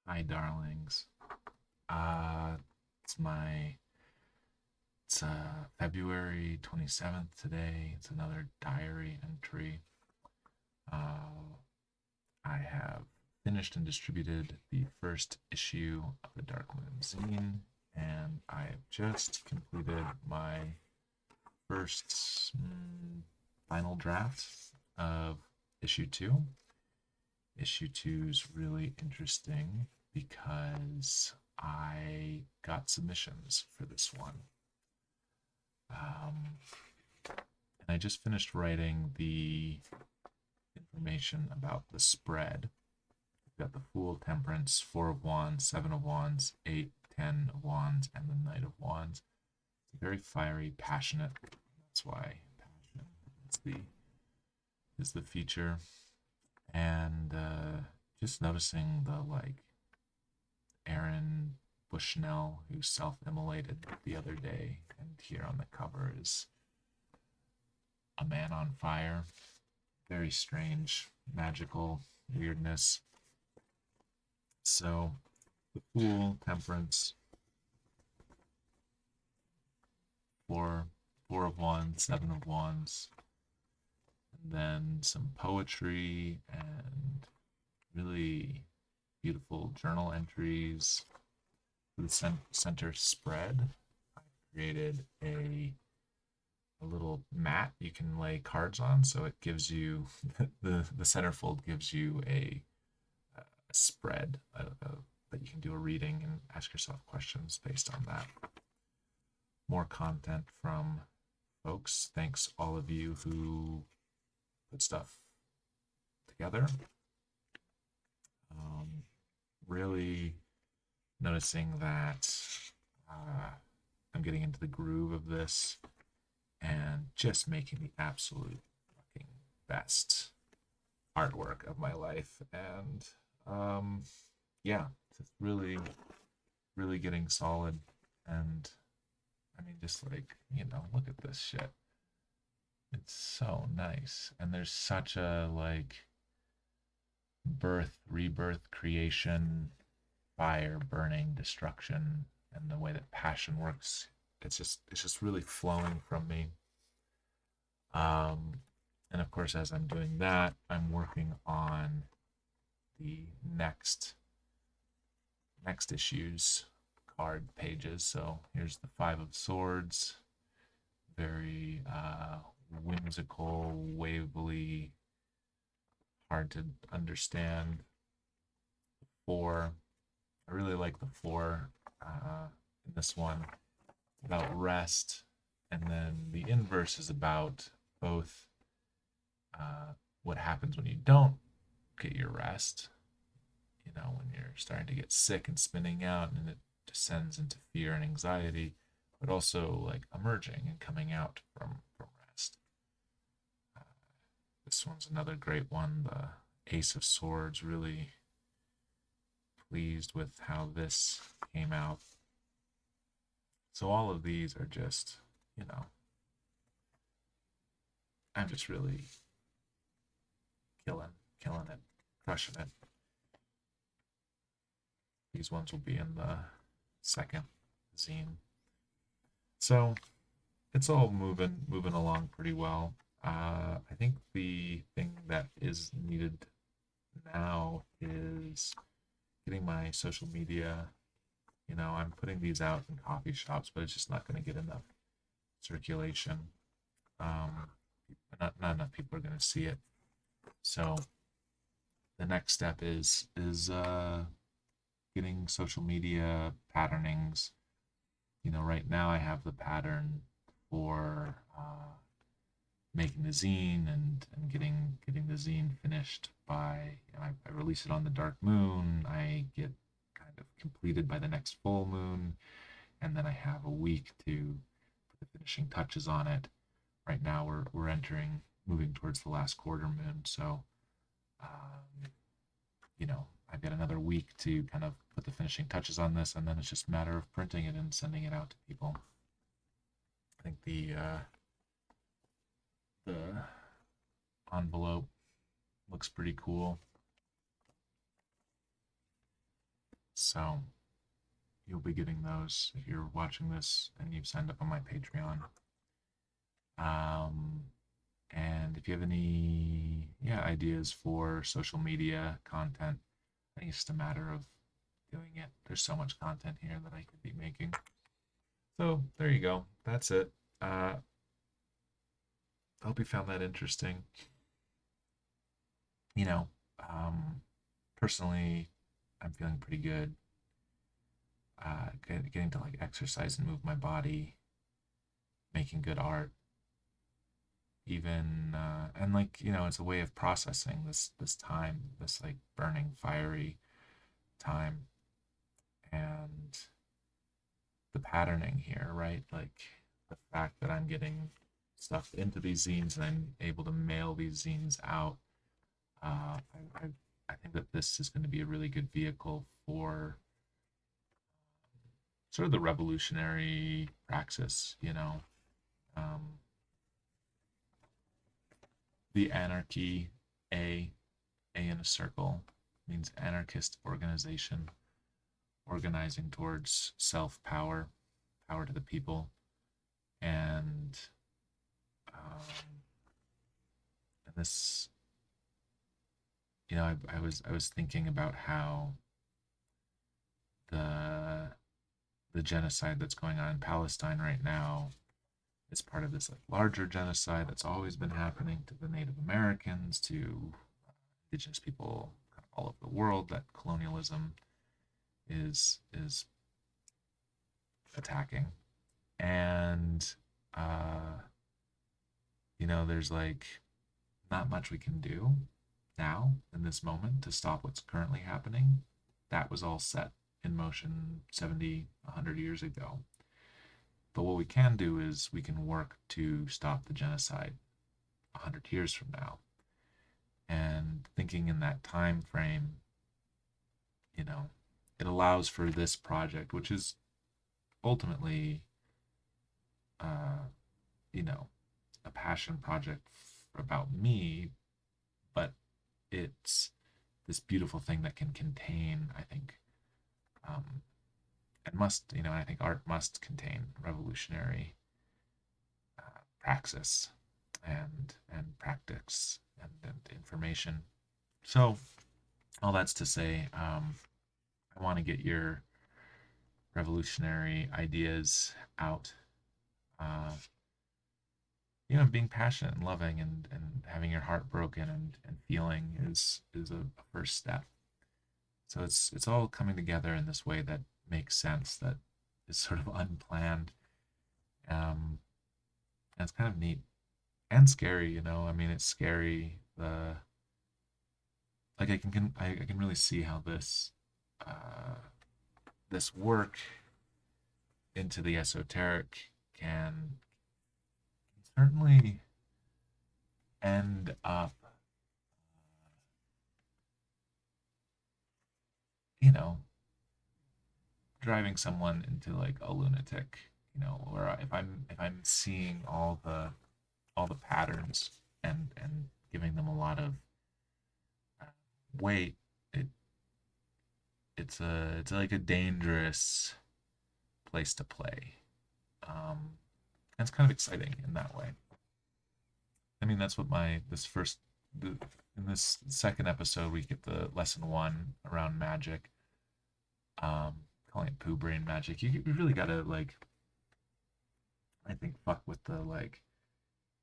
Hi, darlings. Uh, it's my it's February 27th today. It's another diary entry. Uh, I have finished and distributed the first issue of the Dark Moon Zine, and I have just completed my first final draft of issue two. Issue two is really interesting because I got submissions for this one. Um, and I just finished writing the information about the spread. We've got the Fool, Temperance, Four of Wands, Seven of Wands, Eight, 10 of Wands, and the Knight of Wands. It's very fiery, passionate. That's why passion is the feature. And just noticing the Aaron Bushnell, who self-immolated the other day, and here on the cover is a man on fire. Very strange, magical weirdness. So, the Fool, Temperance, four of Wands, Seven of Wands, and then some poetry and really beautiful journal entries. For the center spread, I created a little mat you can lay cards on, so it gives you the centerfold gives you a spread that you can do a reading and ask yourself questions based on that. More content from folks. Thanks all of you who put stuff together. Really noticing that I'm getting into the groove of this and just making the absolute fucking best artwork of my life. And yeah, it's really, really getting solid. And I mean, just look at this shit. It's so nice. And there's such a birth, rebirth, creation, fire, burning, destruction, and the way that passion works. It's just really flowing from me. Um, and of course, as I'm doing that, I'm working on the next issue's card pages. So here's the Five of Swords, very whimsical, wavelly, hard to understand. Four, I really like the four in this one, about rest, and then the inverse is about both what happens when you don't get your rest. When you're starting to get sick and spinning out, and it descends into fear and anxiety, but also like emerging and coming out from rest. Uh, this one's another great one. The Ace of Swords, really pleased with how this came out. So all of these are just, I'm just really killing it, crushing it. These ones will be in the second zine. So it's all moving along pretty well. I think the thing that is needed now is getting my social media. I'm putting these out in coffee shops, but it's just not going to get enough circulation. Um, not enough people are going to see it. So the next step is getting social media patternings. Right now I have the pattern for making the zine and getting the zine finished by. I release it on the Dark Moon. I get kind of completed by the next full moon, and then I have a week to put the finishing touches on it. Right now we're moving towards the last quarter moon, so um, I've got another week to kind of put the finishing touches on this, and then it's just a matter of printing it and sending it out to people. I think the envelope looks pretty cool. So you'll be getting those if you're watching this and you've signed up on my Patreon. Um, and if you have any ideas for social media content, I think it's just a matter of doing it. There's so much content here that I could be making. So there you go. That's it. I hope you found that interesting. You know, um, personally, I'm feeling pretty good. Getting to like exercise and move my body, making good art, even and like it's a way of processing this time, this like burning, fiery time, and the patterning here, right? Like the fact that I'm getting stuff into these zines and I'm able to mail these zines out. I think that this is going to be a really good vehicle for sort of the revolutionary praxis, um, the anarchy, A, A in a circle means anarchist organization, organizing towards self power, power to the people, and and this, I was thinking about how the the genocide that's going on in Palestine right now is part of this like larger genocide that's always been happening to the Native Americans, to indigenous people kind of all over the world. That colonialism is attacking, and uh, there's like not much we can do now in this moment to stop what's currently happening. That was all set in motion 70, 100 years ago. But what we can do is we can work to stop the genocide 100 years from now. And thinking in that time frame, you know, it allows for this project, which is ultimately, uh, you know, a passion project about me, but it's this beautiful thing that can contain, I think, um, and must, I think art must contain revolutionary praxis and practice and information. So all that's to say, I want to get your revolutionary ideas out. Uh, being passionate and loving and having your heart broken and feeling is a first step. So it's all coming together in this way that makes sense, that is sort of unplanned. And it's kind of neat and scary. I mean, it's scary. The like I can really see how this work into the esoteric can certainly end up, you know, driving someone into like a lunatic. Or if I'm seeing all the patterns and giving them a lot of uh, weight, it it's like a dangerous place to play. And it's kind of exciting in that way. I mean, that's what in this second episode we get the lesson one around magic. Calling it poo brain magic. You really gotta like, I think, fuck with the like,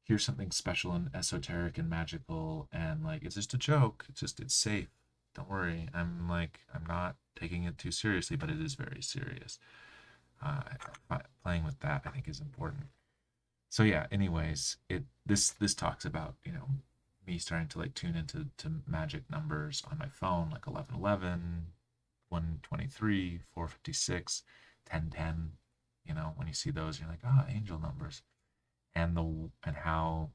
here's something special and esoteric and magical, and like it's just a joke. It's safe. Don't worry. I'm not taking it too seriously, but it is very serious. Playing with that, I think, is important. So yeah. Anyways, this talks about me starting to like tune into magic numbers on my phone, like 1111, 123, 456, 1010. When you see those, you're like, angel numbers, and how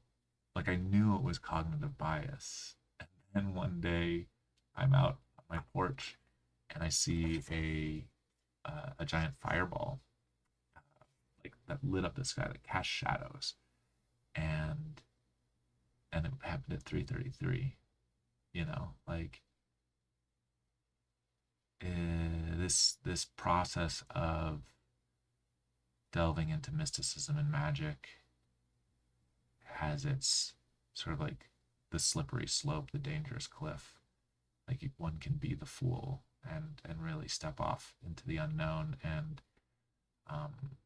like I knew it was cognitive bias. And then one day I'm out on my porch and I see a giant fireball, like that lit up the sky, that cast shadows, and it happened at 3:33. Like, this process of delving into mysticism and magic has its sort of like the slippery slope, the dangerous cliff. Like one can be the fool and really step off into the unknown, and um,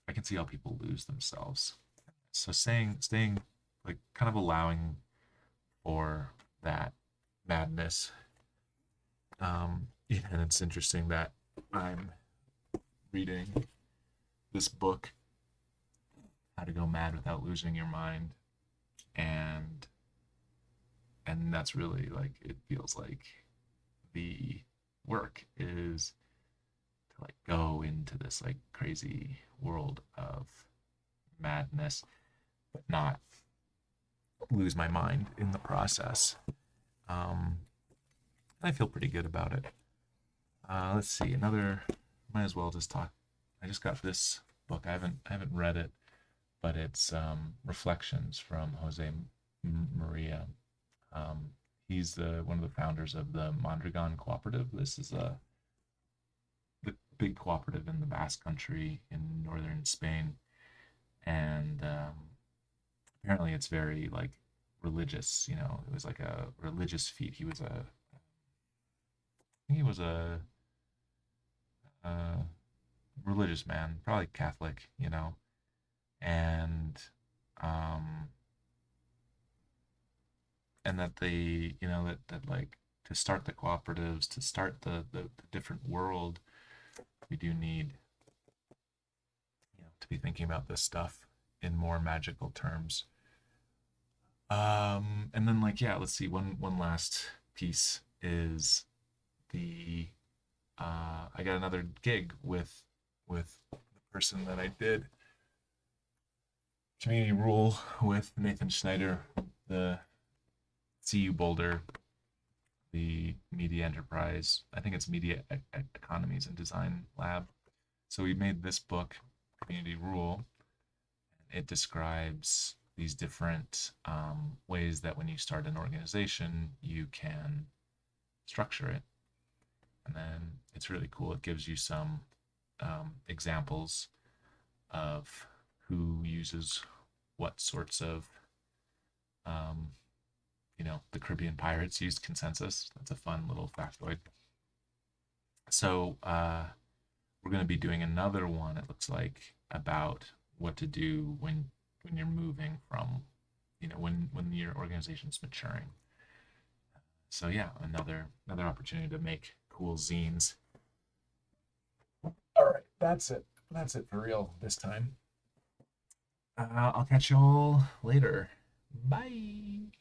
I can see how people lose themselves. So staying like kind of allowing for that madness. And it's interesting that I'm reading this book, How to Go Mad Without Losing Your Mind, and that's really like it feels like the work is to like go into this like crazy world of madness, but not lose my mind in the process. Um, I feel pretty good about it. Let's see another. Might as well just talk. I just got this book. I haven't read it, but it's Reflections from Jose Maria. He's one of the founders of the Mondragon Cooperative. This is the big cooperative in the Basque Country in northern Spain, and apparently it's very like religious. You know, it was like a religious feat. He was a religious man, probably Catholic. You know, and um, that they, that like to start the cooperatives, to start the different world, we do need, to be thinking about this stuff in more magical terms. And then like, yeah, let's see, one last piece is the I got another gig with the person that I did community rule with, Nathan Schneider, the CU Boulder, the media enterprise. I think it's media economies and design lab. So we made this book, Community Rule. It describes these different ways that when you start an organization, you can structure it. And then it's really cool. It gives you some examples of who uses what sorts of the Caribbean pirates used consensus. That's a fun little factoid. So we're going to be doing another one, it looks like, about what to do when you're moving from, when your organization's maturing. So yeah, another opportunity to make cool zines. All right, that's it. That's it for real this time. I'll catch you all later. Bye.